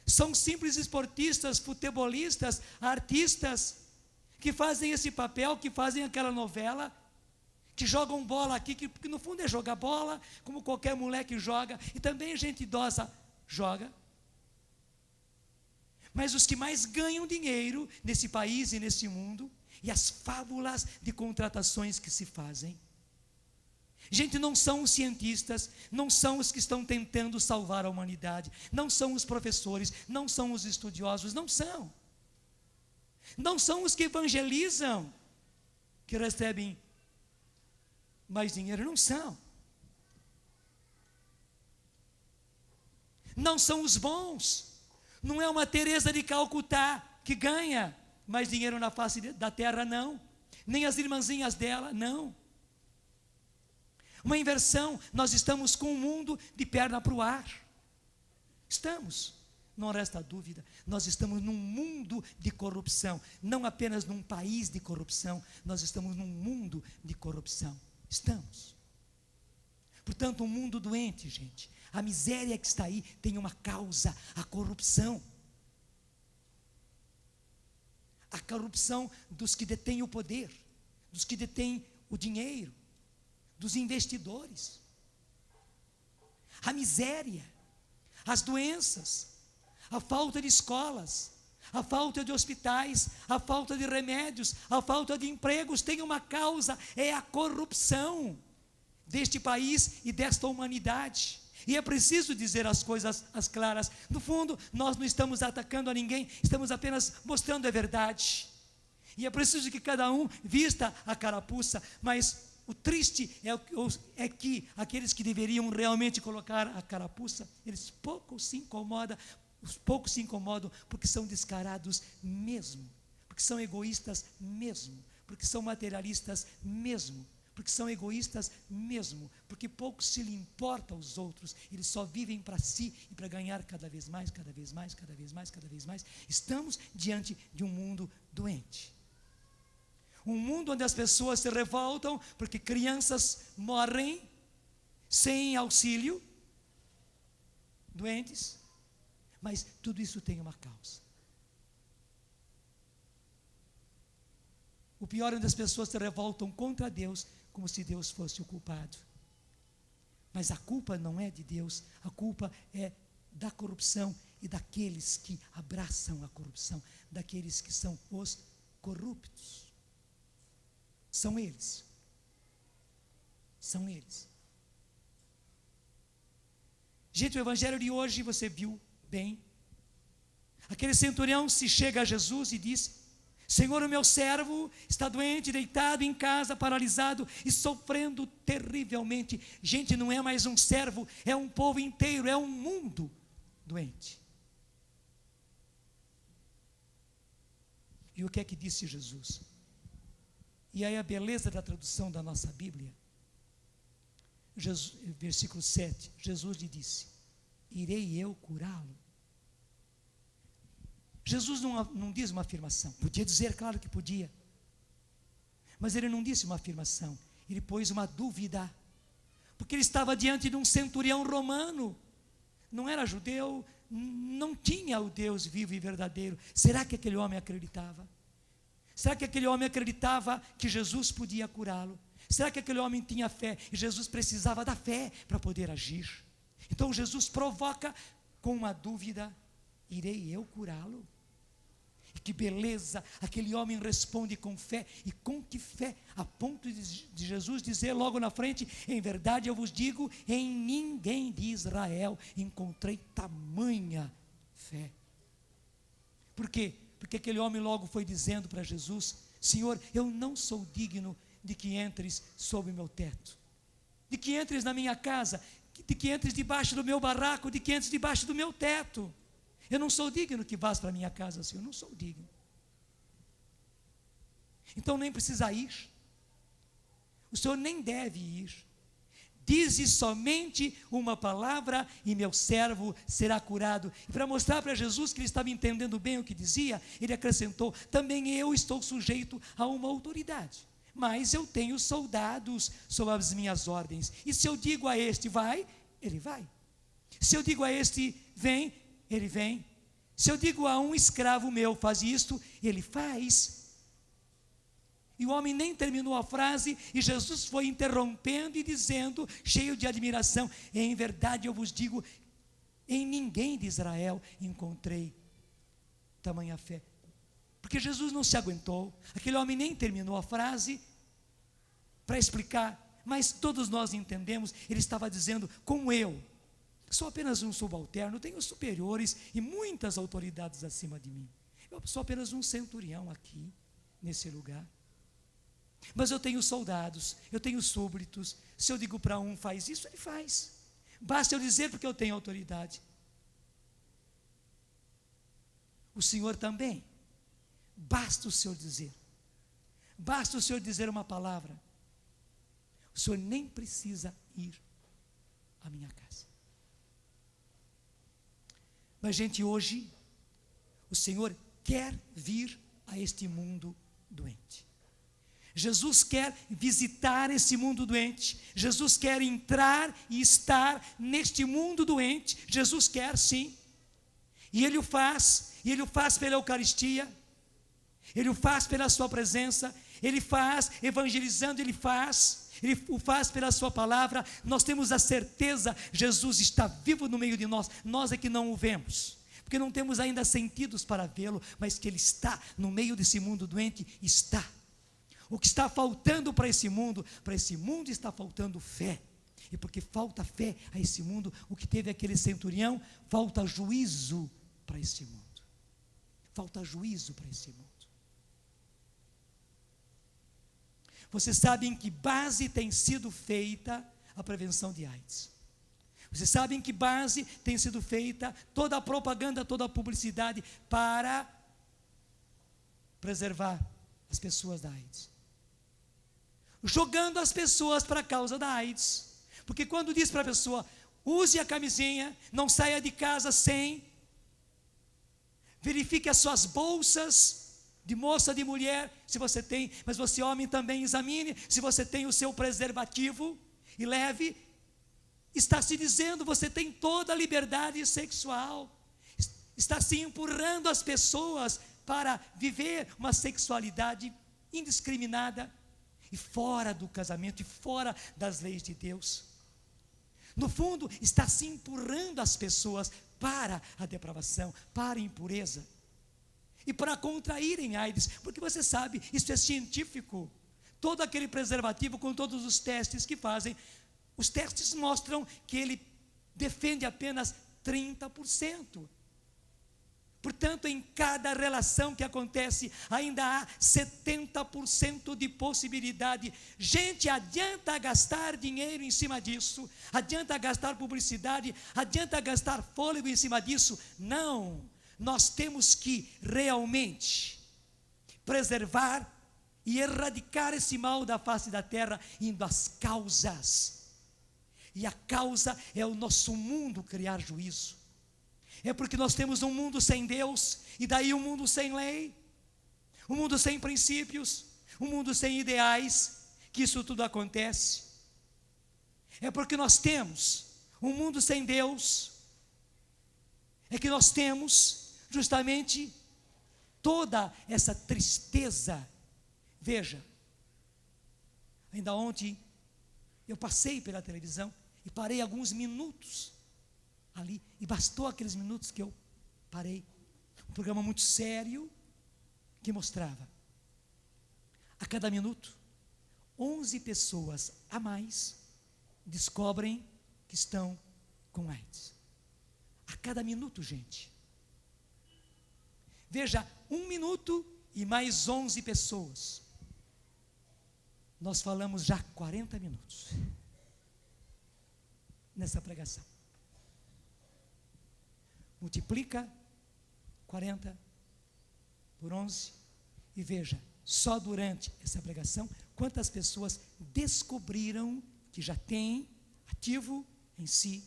Speaker 1: São simples esportistas, futebolistas, artistas, que fazem esse papel, que fazem aquela novela, que jogam bola aqui, que no fundo é jogar bola, como qualquer moleque joga, e também gente idosa joga. Mas os que mais ganham dinheiro nesse país e nesse mundo, e as fábulas de contratações que se fazem, gente, não são os cientistas, não são os que estão tentando salvar a humanidade, não são os professores, não são os estudiosos, não são os que evangelizam, que recebem mais dinheiro, não são os bons. Não é uma Teresa de Calcutá que ganha mais dinheiro na face da terra, não. Nem as irmãzinhas dela, não. Uma inversão. Nós estamos com o mundo de perna para o ar. Estamos. Não resta dúvida. Nós estamos num mundo de corrupção. Não apenas num país de corrupção. Nós estamos num mundo de corrupção. Estamos. Portanto, um mundo doente, gente. A miséria que está aí tem uma causa, a corrupção. A corrupção dos que detêm o poder, dos que detêm o dinheiro, dos investidores. A miséria, as doenças, a falta de escolas, a falta de hospitais, a falta de remédios, a falta de empregos tem uma causa, é a corrupção deste país e desta humanidade. E é preciso dizer as coisas as claras. No fundo, nós não estamos atacando a ninguém, estamos apenas mostrando a verdade. E é preciso que cada um vista a carapuça, mas o triste é que aqueles que deveriam realmente colocar a carapuça, eles poucos se incomodam porque são descarados mesmo, porque são egoístas mesmo, porque são materialistas mesmo, porque são egoístas mesmo, porque pouco se lhe importa aos outros, eles só vivem para si e para ganhar cada vez mais, cada vez mais, cada vez mais, cada vez mais. Estamos diante de um mundo doente. Um mundo onde as pessoas se revoltam porque crianças morrem sem auxílio, doentes, mas tudo isso tem uma causa. O pior é onde as pessoas se revoltam contra Deus, como se Deus fosse o culpado. Mas a culpa não é de Deus, a culpa é da corrupção e daqueles que abraçam a corrupção, daqueles que são os corruptos. São eles. São eles. Gente, o evangelho de hoje você viu bem. Aquele centurião se chega a Jesus e diz: Senhor, o meu servo está doente, deitado em casa, paralisado e sofrendo terrivelmente. Gente, não é mais um servo, é um povo inteiro, é um mundo doente. E o que é que disse Jesus? E aí a beleza da tradução da nossa Bíblia, versículo 7, Jesus lhe disse: irei eu curá-lo. Jesus não diz uma afirmação, podia dizer, claro que podia, mas ele não disse uma afirmação, ele pôs uma dúvida, porque ele estava diante de um centurião romano, não era judeu, não tinha o Deus vivo e verdadeiro. Será que aquele homem acreditava? Será que aquele homem acreditava que Jesus podia curá-lo? Será que aquele homem tinha fé? E Jesus precisava da fé para poder agir. Então Jesus provoca com uma dúvida: irei eu curá-lo? E que beleza, aquele homem responde com fé. E com que fé? A ponto de Jesus dizer logo na frente: em verdade eu vos digo, em ninguém de Israel encontrei tamanha fé. Por quê? Porque aquele homem logo foi dizendo para Jesus: Senhor, eu não sou digno de que entres sob o meu teto, de que entres na minha casa, de que entres debaixo do meu barraco, de que entres debaixo do meu teto. Eu não sou digno que vás para a minha casa, Senhor, eu não sou digno. Então nem precisa ir, o Senhor nem deve ir. Dize somente uma palavra e meu servo será curado. E para mostrar para Jesus que ele estava entendendo bem o que dizia, ele acrescentou: também eu estou sujeito a uma autoridade, mas eu tenho soldados sob as minhas ordens. E se eu digo a este vai, ele vai. Se eu digo a este vem, ele vem. Se eu digo a um escravo meu faz isto, ele faz. E o homem nem terminou a frase, e Jesus foi interrompendo e dizendo, cheio de admiração: em verdade eu vos digo, em ninguém de Israel encontrei tamanha fé. Porque Jesus não se aguentou, aquele homem nem terminou a frase para explicar, mas todos nós entendemos, ele estava dizendo: como eu sou apenas um subalterno, tenho superiores e muitas autoridades acima de mim, eu sou apenas um centurião aqui, nesse lugar. Mas eu tenho soldados, eu tenho súbditos. Se eu digo para um faz isso, ele faz. Basta eu dizer, porque eu tenho autoridade. O Senhor também. Basta o Senhor dizer. Basta o Senhor dizer uma palavra. O Senhor nem precisa ir à minha casa. Mas, gente, hoje o Senhor quer vir a este mundo doente. Jesus quer visitar esse mundo doente. Jesus quer entrar e estar neste mundo doente. Jesus quer, sim. E Ele o faz. E Ele o faz pela Eucaristia. Ele o faz pela sua presença. Ele faz evangelizando. Ele o faz pela sua palavra. Nós temos a certeza, Jesus está vivo no meio de nós. Nós é que não o vemos. porque não temos ainda sentidos para vê-lo, mas que Ele está no meio desse mundo doente, está. O que está faltando para esse mundo está faltando fé. E porque falta fé a esse mundo, o que teve aquele centurião, falta juízo para esse mundo. Falta juízo para esse mundo. Vocês sabem que base tem sido feita a prevenção de AIDS. Vocês sabem que base tem sido feita toda a propaganda, toda a publicidade para preservar as pessoas da AIDS. Jogando as pessoas para a causa da AIDS. Porque quando diz para a pessoa, use a camisinha, não saia de casa sem, verifique as suas bolsas de moça, de mulher, se você tem, mas você homem também examine, se você tem o seu preservativo e leve, está se dizendo, você tem toda a liberdade sexual, está se empurrando as pessoas para viver uma sexualidade indiscriminada, e fora do casamento, e fora das leis de Deus. No fundo, está se empurrando as pessoas para a depravação, para a impureza, e para contraírem AIDS, porque você sabe, isso é científico. Todo aquele preservativo, com todos os testes que fazem, os testes mostram que ele defende apenas 30%. Portanto, em cada relação que acontece, ainda há 70% de possibilidade. Gente, adianta gastar dinheiro em cima disso? Adianta gastar publicidade? Adianta gastar fôlego em cima disso? Não. Nós temos que realmente preservar e erradicar esse mal da face da terra, indo às causas. E a causa é o nosso mundo criar juízo. É porque nós temos um mundo sem Deus, e daí um mundo sem lei, um mundo sem princípios, um mundo sem ideais, que isso tudo acontece. É porque nós temos um mundo sem Deus, é que nós temos justamente toda essa tristeza. Veja, ainda ontem eu passei pela televisão e parei alguns minutos ali, e bastou aqueles minutos que eu parei. Um programa muito sério que mostrava a cada minuto 11 pessoas a mais descobrem que estão com AIDS. A cada minuto, gente. Veja, 1 minuto e mais 11 pessoas. Nós falamos já 40 minutos nessa pregação. Multiplica 40 por 11 e veja, só durante essa pregação, quantas pessoas descobriram que já têm ativo em si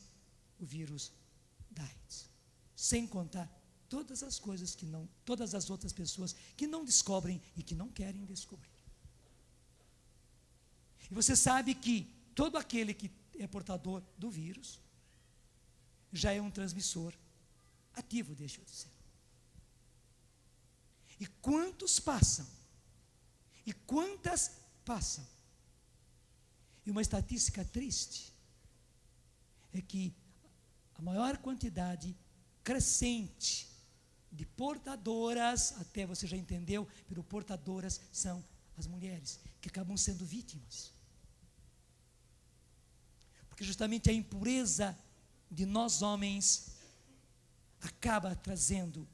Speaker 1: o vírus da AIDS. Sem contar todas as coisas que não, todas as outras pessoas que não descobrem e que não querem descobrir. E você sabe que todo aquele que é portador do vírus já é um transmissor ativo, deixa eu dizer. E quantos passam? E quantas passam? E uma estatística triste é que a maior quantidade crescente de portadoras, até você já entendeu, pelo portadoras são as mulheres, que acabam sendo vítimas. Porque justamente a impureza de nós homens acaba trazendo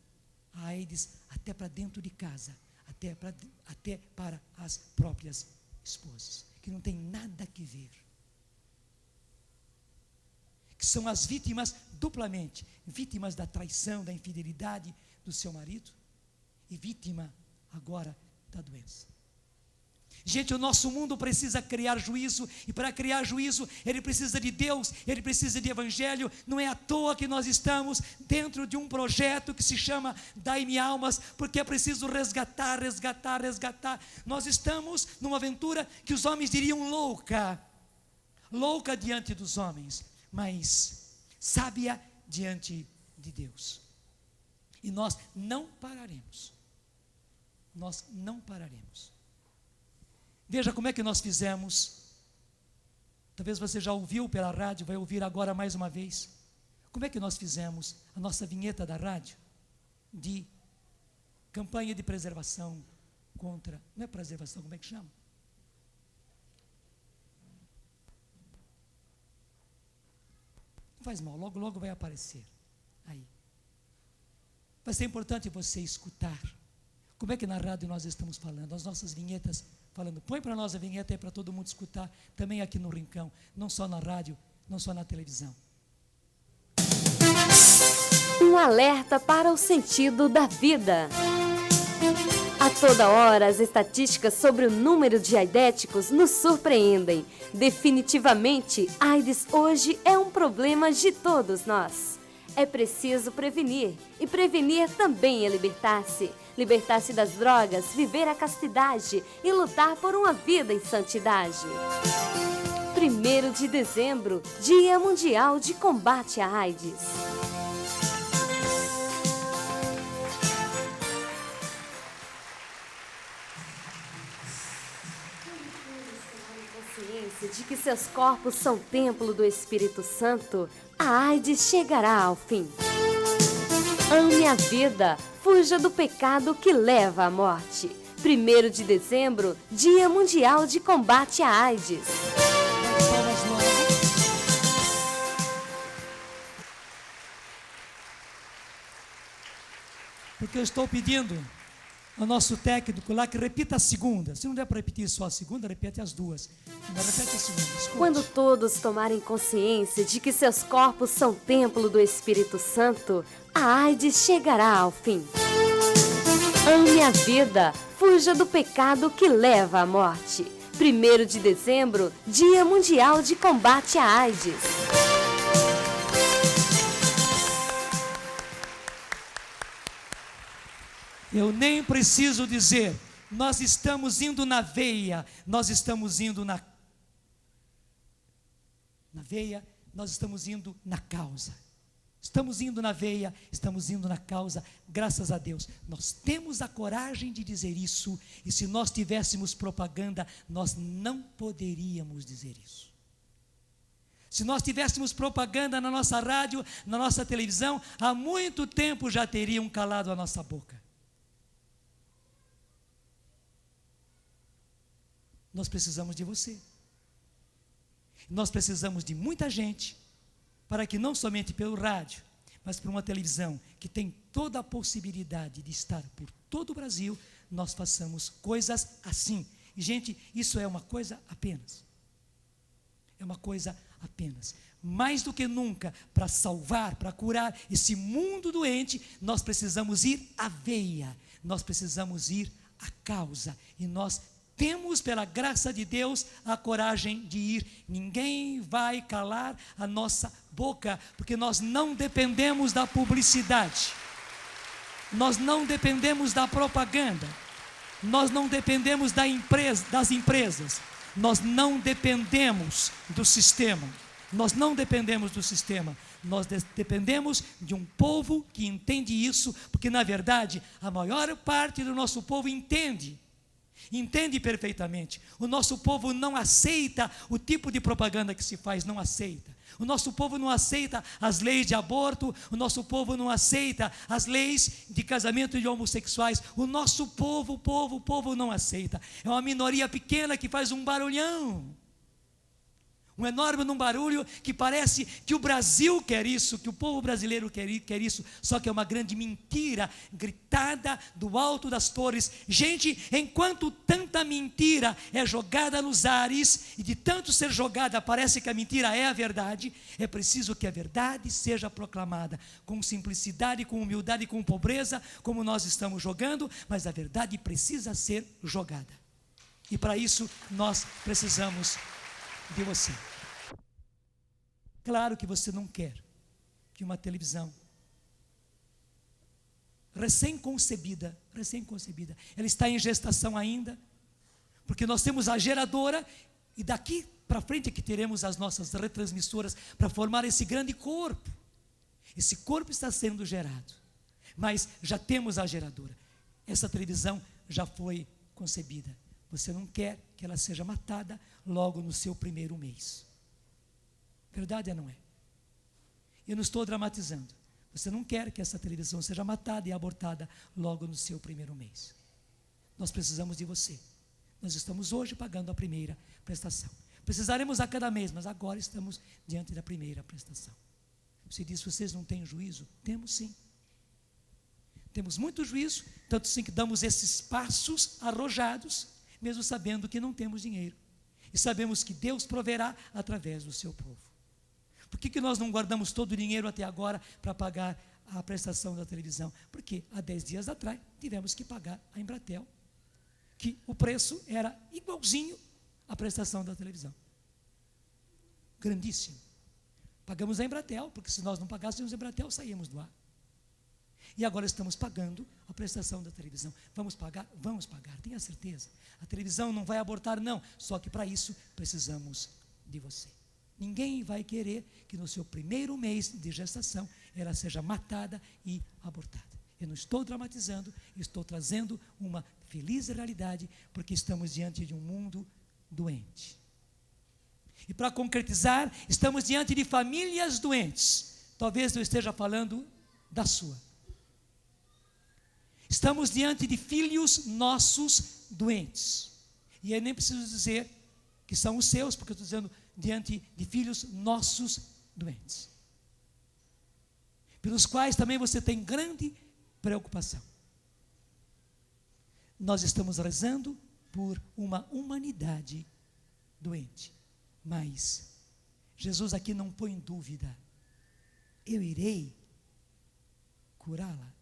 Speaker 1: a AIDS até para dentro de casa, até para as próprias esposas, que não tem nada que ver. Que são as vítimas duplamente, vítimas da traição, da infidelidade do seu marido, e vítima agora da doença. Gente, o nosso mundo precisa criar juízo, e para criar juízo, ele precisa de Deus, ele precisa de evangelho. Não é à toa que nós estamos dentro de um projeto que se chama Dai-me Almas, porque é preciso resgatar. Nós estamos numa aventura que os homens diriam louca diante dos homens, mas sábia diante de Deus. E nós não pararemos. Veja como é que nós fizemos. Talvez você já ouviu pela rádio, vai ouvir agora mais uma vez. Como é que nós fizemos a nossa vinheta da rádio de campanha de preservação contra, não é preservação, como é que chama? Não faz mal, logo, logo vai aparecer aí. Vai ser importante você escutar. Como é que na rádio nós estamos falando? As nossas vinhetas falando. Põe para nós a vinheta aí para todo mundo escutar. Também aqui no Rincão. Não só na rádio, não só na televisão.
Speaker 2: Um alerta para o sentido da vida. A toda hora, as estatísticas sobre o número de aidéticos nos surpreendem. Definitivamente, AIDS hoje é um problema de todos nós. É preciso prevenir, e prevenir também é libertar-se. Libertar-se das drogas, viver a castidade e lutar por uma vida em santidade. 1º de dezembro, Dia Mundial de Combate à AIDS. De que seus corpos são templo do Espírito Santo, a AIDS chegará ao fim. Ame a vida, fuja do pecado que leva à morte. 1º de dezembro, Dia Mundial de Combate à AIDS.
Speaker 1: Porque eu estou pedindo ao nosso técnico lá que repita a segunda. Se não der para repetir só a segunda, repete as duas. Não, repete a segunda. Escute.
Speaker 2: Quando todos tomarem consciência de que seus corpos são templo do Espírito Santo, a AIDS chegará ao fim. Ame a vida, fuja do pecado que leva à morte. 1º de dezembro, Dia Mundial de Combate à AIDS.
Speaker 1: Eu nem preciso dizer, nós estamos indo na veia, nós estamos indo na veia, nós estamos indo na causa. Estamos indo na veia, estamos indo na causa, graças a Deus. Nós temos a coragem de dizer isso, e se nós tivéssemos propaganda, nós não poderíamos dizer isso. Se nós tivéssemos propaganda na nossa rádio, na nossa televisão, há muito tempo já teriam calado a nossa boca. Nós precisamos de você. Nós precisamos de muita gente para que não somente pelo rádio, mas por uma televisão que tem toda a possibilidade de estar por todo o Brasil, nós façamos coisas assim. E, gente, isso é uma coisa apenas. É uma coisa apenas. Mais do que nunca, para salvar, para curar esse mundo doente, nós precisamos ir à veia, nós precisamos ir à causa, e nós temos, pela graça de Deus, a coragem de ir. Ninguém vai calar a nossa boca, porque nós não dependemos da publicidade, nós não dependemos da propaganda, nós não dependemos das empresas, nós não dependemos do sistema, nós não dependemos do sistema, nós dependemos de um povo que entende isso, porque na verdade a maior parte do nosso povo entende perfeitamente. O nosso povo não aceita o tipo de propaganda que se faz, não aceita. O nosso povo não aceita as leis de aborto, o nosso povo não aceita as leis de casamento de homossexuais. O nosso povo não aceita. É uma minoria pequena que faz um barulhão. Um enorme barulho que parece que o Brasil quer isso, que o povo brasileiro quer isso, só que é uma grande mentira gritada do alto das torres. Gente, enquanto tanta mentira é jogada nos ares, e de tanto ser jogada parece que a mentira é a verdade, é preciso que a verdade seja proclamada com simplicidade, com humildade, com pobreza, como nós estamos jogando, mas a verdade precisa ser jogada. E para isso nós precisamos de você. Claro que você não quer que uma televisão recém-concebida, ela está em gestação ainda, porque nós temos a geradora, e daqui para frente é que teremos as nossas retransmissoras para formar esse grande corpo. Esse corpo está sendo gerado, mas já temos a geradora. Essa televisão já foi concebida. Você não quer que ela seja matada logo no seu primeiro mês. Verdade ou não é? Eu não estou dramatizando. Você não quer que essa televisão seja matada e abortada logo no seu primeiro mês. Nós precisamos de você. Nós estamos hoje pagando a primeira prestação. Precisaremos a cada mês, mas agora estamos diante da primeira prestação. Você diz, vocês não têm juízo? Temos sim. Temos muito juízo, tanto sim que damos esses passos arrojados, mesmo sabendo que não temos dinheiro. E sabemos que Deus proverá através do seu povo. Por que nós não guardamos todo o dinheiro até agora para pagar a prestação da televisão? Porque há 10 dias atrás tivemos que pagar a Embratel, que o preço era igualzinho à prestação da televisão. Grandíssimo. Pagamos a Embratel, porque se nós não pagássemos a Embratel, saíamos do ar. E agora estamos pagando a prestação da televisão. Vamos pagar? Vamos pagar, tenha certeza. A televisão não vai abortar, não. Só que para isso precisamos de você. Ninguém vai querer que no seu primeiro mês de gestação ela seja matada e abortada. Eu não estou dramatizando, estou trazendo uma feliz realidade, porque estamos diante de um mundo doente. E para concretizar, estamos diante de famílias doentes. Talvez eu esteja falando da sua. Estamos diante de filhos nossos doentes. E eu nem preciso dizer que são os seus, porque eu estou dizendo diante de filhos nossos doentes, pelos quais também você tem grande preocupação. Nós estamos rezando por uma humanidade doente, mas Jesus aqui não põe em dúvida, eu irei curá-la.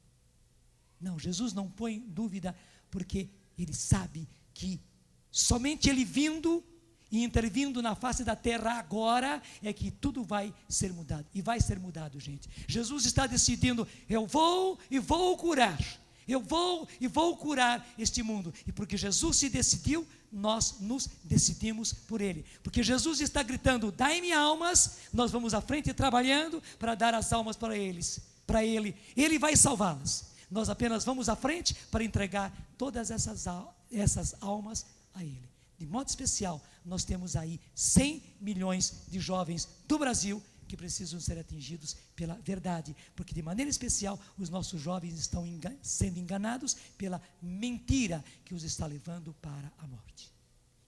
Speaker 1: Não, Jesus não põe em dúvida, porque Ele sabe que somente Ele vindo e intervindo na face da terra agora, é que tudo vai ser mudado. E vai ser mudado, gente. Jesus está decidindo, eu vou e vou curar. Eu vou e vou curar este mundo. E porque Jesus se decidiu, nós nos decidimos por Ele. Porque Jesus está gritando, dai-me almas, nós vamos à frente trabalhando para dar as almas para eles, para Ele. Ele vai salvá-las. Nós apenas vamos à frente para entregar todas essas almas a Ele. De modo especial, nós temos aí 100 milhões de jovens do Brasil que precisam ser atingidos pela verdade, porque de maneira especial os nossos jovens estão sendo enganados pela mentira que os está levando para a morte.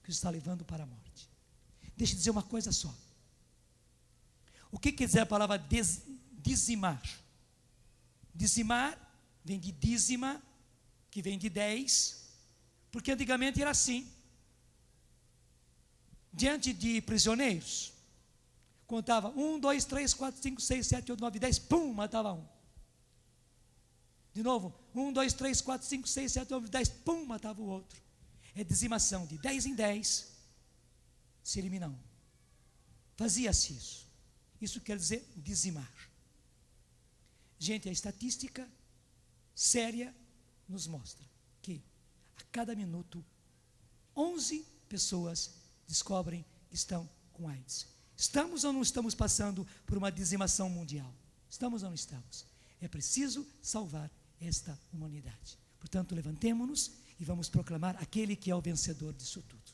Speaker 1: Que os está levando para a morte. Deixa eu dizer uma coisa só. O que quer dizer a palavra dizimar? Dizimar vem de dízima, que vem de 10, porque antigamente era assim. Diante de prisioneiros, contava 1, 2, 3, 4, 5, 6, 7, 8, 9, 10, pum, matava um. De novo, 1, 2, 3, 4, 5, 6, 7, 8, 9, 10, pum, matava o outro. É dizimação, de 10 em 10, se elimina um. Fazia-se isso. Isso quer dizer dizimar. Gente, a estatística séria nos mostra que a cada minuto 11 pessoas descobrem que estão com AIDS. Estamos ou não estamos passando por uma dizimação mundial? Estamos ou não estamos? É preciso salvar esta humanidade. Portanto, levantemo-nos e vamos proclamar aquele que é o vencedor disso tudo.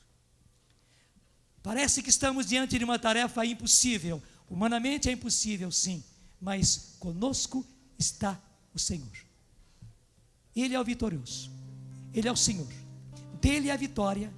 Speaker 1: Parece que estamos diante de uma tarefa impossível. Humanamente é impossível, sim, mas conosco está o Senhor. Ele é o vitorioso. Ele é o Senhor. Dele é a vitória,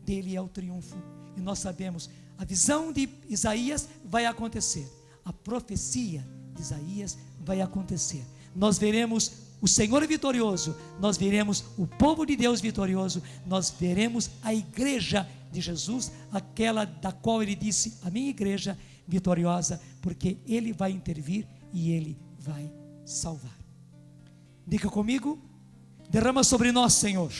Speaker 1: dele é o triunfo. E nós sabemos, a visão de Isaías vai acontecer. A profecia de Isaías vai acontecer. Nós veremos o Senhor vitorioso, nós veremos o povo de Deus vitorioso, nós veremos a igreja de Jesus, aquela da qual ele disse, a minha igreja vitoriosa, porque ele vai intervir e ele vai salvar. Diga comigo, derrama sobre nós, Senhor.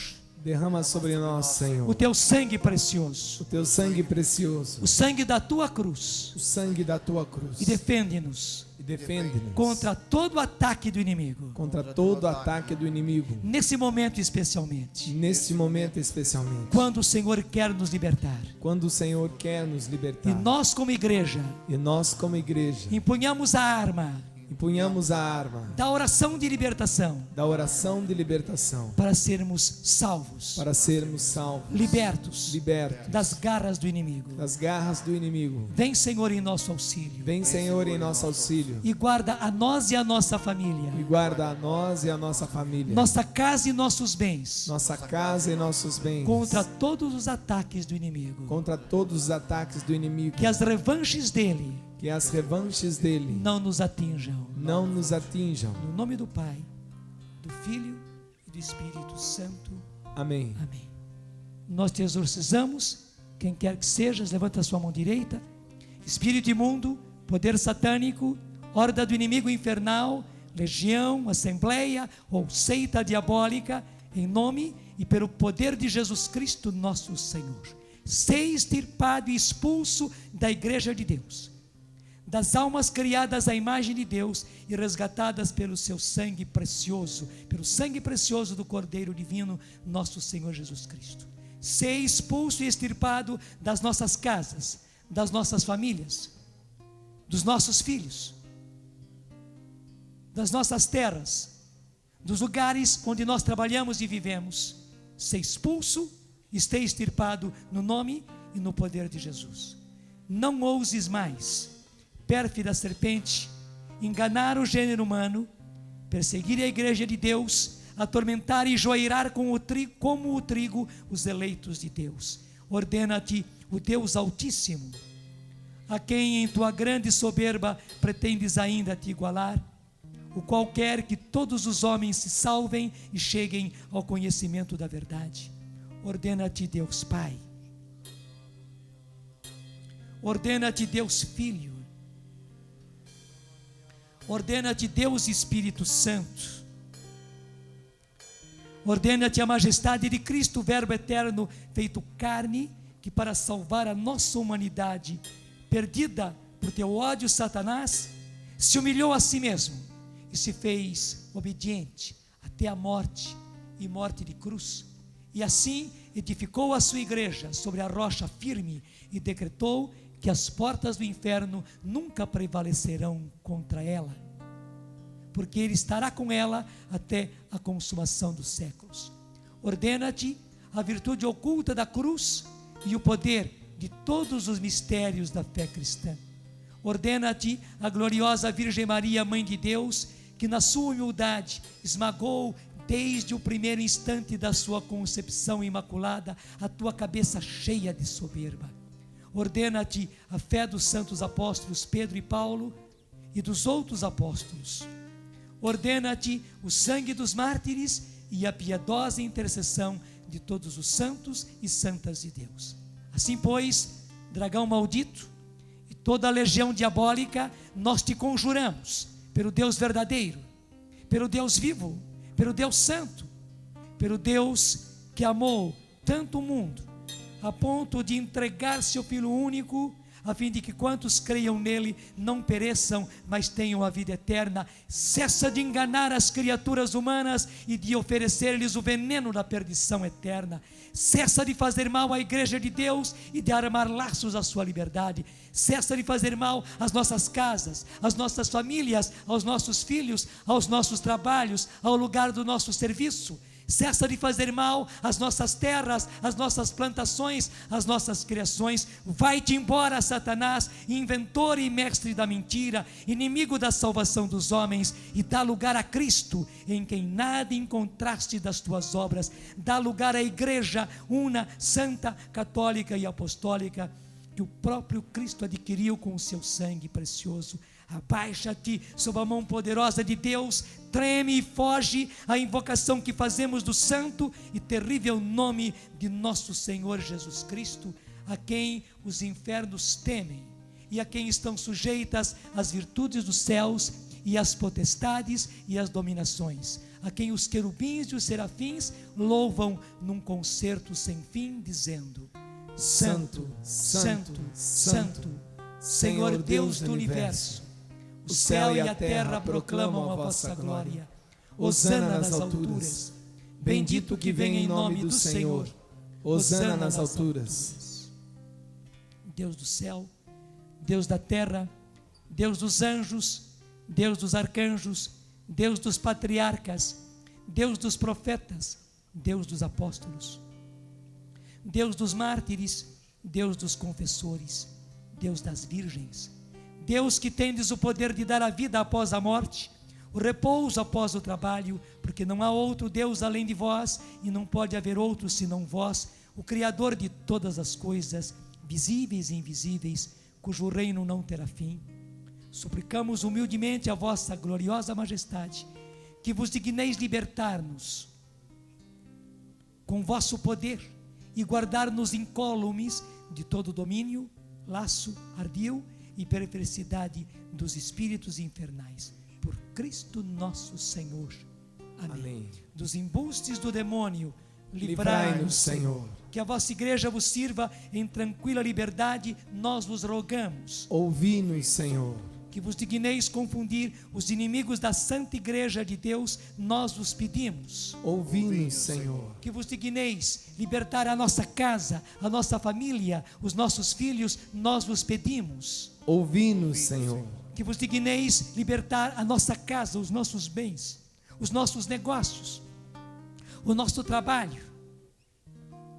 Speaker 3: Derrama sobre nós, Senhor,
Speaker 1: o teu sangue precioso.
Speaker 3: O teu sangue precioso.
Speaker 1: O sangue da tua cruz.
Speaker 3: O sangue da tua cruz.
Speaker 1: E defende-nos.
Speaker 3: E defende-nos
Speaker 1: contra todo ataque do inimigo.
Speaker 3: Contra todo ataque do inimigo.
Speaker 1: Nesse momento especialmente.
Speaker 3: Nesse momento especialmente.
Speaker 1: Quando o Senhor quer nos libertar.
Speaker 3: Quando o Senhor quer nos libertar.
Speaker 1: E nós como igreja.
Speaker 3: E nós como igreja.
Speaker 1: Empunhamos a arma.
Speaker 3: empunhamos a arma
Speaker 1: da oração de libertação,
Speaker 3: da oração de libertação,
Speaker 1: para sermos salvos, libertos
Speaker 3: libertos
Speaker 1: das garras do inimigo.
Speaker 3: das garras do inimigo.
Speaker 1: Vem, Senhor, em nosso auxílio,
Speaker 3: Vem, Senhor, em nosso auxílio
Speaker 1: e guarda a nós e a nossa família,
Speaker 3: e guarda a nós e a nossa família,
Speaker 1: nossa casa e nossos bens,
Speaker 3: nossa casa e nossos bens,
Speaker 1: contra todos os ataques do inimigo.
Speaker 3: contra todos os ataques do inimigo,
Speaker 1: Que as revanches dele
Speaker 3: que as revanches dele
Speaker 1: não nos atinjam.
Speaker 3: não nos atinjam.
Speaker 1: No nome do Pai, do Filho e do Espírito Santo.
Speaker 3: Amém.
Speaker 1: Amém. Nós te exorcizamos, quem quer que sejas, levanta a sua mão direita. Espírito imundo, poder satânico, horda do inimigo infernal, legião, assembleia ou seita diabólica, em nome e pelo poder de Jesus Cristo nosso Senhor, ser extirpado e expulso da igreja de Deus, das almas criadas à imagem de Deus e resgatadas pelo seu sangue precioso, pelo sangue precioso do Cordeiro Divino, nosso Senhor Jesus Cristo. Ser expulso e extirpado das nossas casas, das nossas famílias, dos nossos filhos, das nossas terras, dos lugares onde nós trabalhamos e vivemos. Ser expulso e ser extirpado no nome e no poder de Jesus. Não ouses mais, pérfida serpente, enganar o gênero humano, perseguir a igreja de Deus, atormentar e joeirar como o trigo os eleitos de Deus. Ordena-te o Deus Altíssimo, a quem em tua grande soberba pretendes ainda te igualar, o qual quer que todos os homens se salvem e cheguem ao conhecimento da verdade. Ordena-te Deus Pai, ordena-te Deus Filho, ordena-te Deus Espírito Santo, ordena-te a majestade de Cristo, o Verbo eterno feito carne, que para salvar a nossa humanidade perdida por teu ódio, Satanás, se humilhou a si mesmo e se fez obediente até a morte e morte de cruz, e assim edificou a sua igreja sobre a rocha firme e decretou que as portas do inferno nunca prevalecerão contra ela, porque Ele estará com ela até a consumação dos séculos. Ordena-te a virtude oculta da cruz e o poder de todos os mistérios da fé cristã. Ordena-te a gloriosa Virgem Maria, Mãe de Deus, que na sua humildade esmagou desde o primeiro instante da sua concepção imaculada a tua cabeça cheia de soberba. Ordena-te a fé dos santos apóstolos Pedro e Paulo e dos outros apóstolos. Ordena-te o sangue dos mártires e a piedosa intercessão de todos os santos e santas de Deus. Assim, pois, dragão maldito e toda a legião diabólica, nós te conjuramos pelo Deus verdadeiro, pelo Deus vivo, pelo Deus santo, pelo Deus que amou tanto o mundo, a ponto de entregar seu Filho único, a fim de que quantos creiam nele não pereçam, mas tenham a vida eterna. Cessa de enganar as criaturas humanas e de oferecer-lhes o veneno da perdição eterna. Cessa de fazer mal à igreja de Deus e de armar laços à sua liberdade. Cessa de fazer mal às nossas casas, às nossas famílias, aos nossos filhos, aos nossos trabalhos, ao lugar do nosso serviço. Cessa de fazer mal às nossas terras, às nossas plantações, às nossas criações. Vai-te embora, Satanás, inventor e mestre da mentira, inimigo da salvação dos homens, e dá lugar a Cristo, em quem nada encontraste das tuas obras. Dá lugar à igreja una, santa, católica e apostólica, que o próprio Cristo adquiriu com o seu sangue precioso. Abaixa-te sob a mão poderosa de Deus, treme e foge à invocação que fazemos do santo e terrível nome de nosso Senhor Jesus Cristo, a quem os infernos temem e a quem estão sujeitas as virtudes dos céus e as potestades e as dominações, a quem os querubins e os serafins louvam num concerto sem fim, dizendo: Santo, Santo, Santo, Senhor Deus do universo, o céu e a terra proclamam a vossa glória. Hosana nas alturas. Bendito que vem em nome do Senhor.
Speaker 3: Hosana nas alturas.
Speaker 1: Deus do céu, Deus da terra, Deus dos anjos, Deus dos arcanjos, Deus dos patriarcas, Deus dos profetas, Deus dos apóstolos, Deus dos mártires, Deus dos confessores, Deus das virgens, Deus que tendes o poder de dar a vida após a morte, o repouso após o trabalho, porque não há outro Deus além de vós, e não pode haver outro senão vós, o Criador de todas as coisas, visíveis e invisíveis, cujo reino não terá fim. Suplicamos humildemente a vossa gloriosa majestade, que vos digneis libertar-nos com vosso poder e guardar-nos incólumes de todo domínio, laço, ardil e perversidade dos espíritos infernais. Por Cristo nosso Senhor. Amém.
Speaker 3: Amém.
Speaker 1: Dos embustes do demônio,
Speaker 3: Livrai-nos, Senhor.
Speaker 1: Que a vossa igreja vos sirva em tranquila liberdade, nós vos rogamos.
Speaker 3: Ouvi-nos, Senhor.
Speaker 1: Que vos digneis confundir os inimigos da santa igreja de Deus, nós vos pedimos.
Speaker 3: Ouvi-nos, Senhor.
Speaker 1: Que vos digneis libertar a nossa casa, a nossa família, os nossos filhos, nós vos pedimos.
Speaker 3: Ouvi-nos, Senhor.
Speaker 1: Que vos digneis libertar a nossa casa, os nossos bens, os nossos negócios, o nosso trabalho,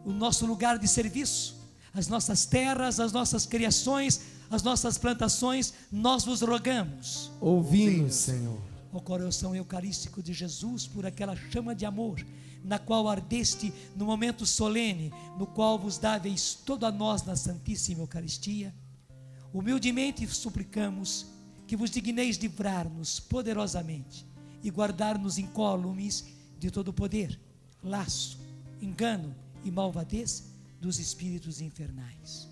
Speaker 1: o nosso lugar de serviço, as nossas terras, as nossas criações, as nossas plantações, nós vos rogamos.
Speaker 3: Ouvi-nos, Senhor.
Speaker 1: O coração eucarístico de Jesus, por aquela chama de amor, na qual ardeste no momento solene, no qual vos dáveis todo a nós na Santíssima Eucaristia, humildemente suplicamos que vos digneis livrar-nos poderosamente e guardar-nos incólumes de todo o poder, laço, engano e malvadez dos espíritos infernais.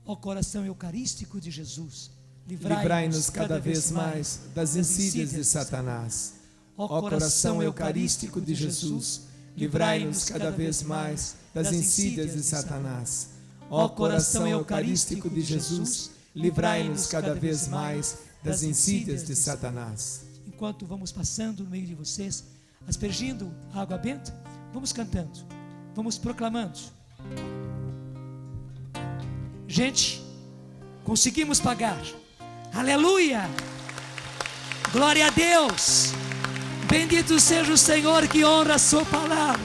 Speaker 1: Ó coração eucarístico de Jesus,
Speaker 3: livrai-nos cada vez mais das insídias de Satanás. Ó coração eucarístico de Jesus, livrai-nos cada vez mais das insídias de Satanás. Ó coração eucarístico de Jesus, livrai-nos cada vez mais das insídias de Satanás.
Speaker 1: Enquanto vamos passando no meio de vocês, aspergindo a água benta, vamos cantando, vamos proclamando. Gente, conseguimos pagar. Aleluia! Glória a Deus! Bendito seja o Senhor que honra a sua palavra.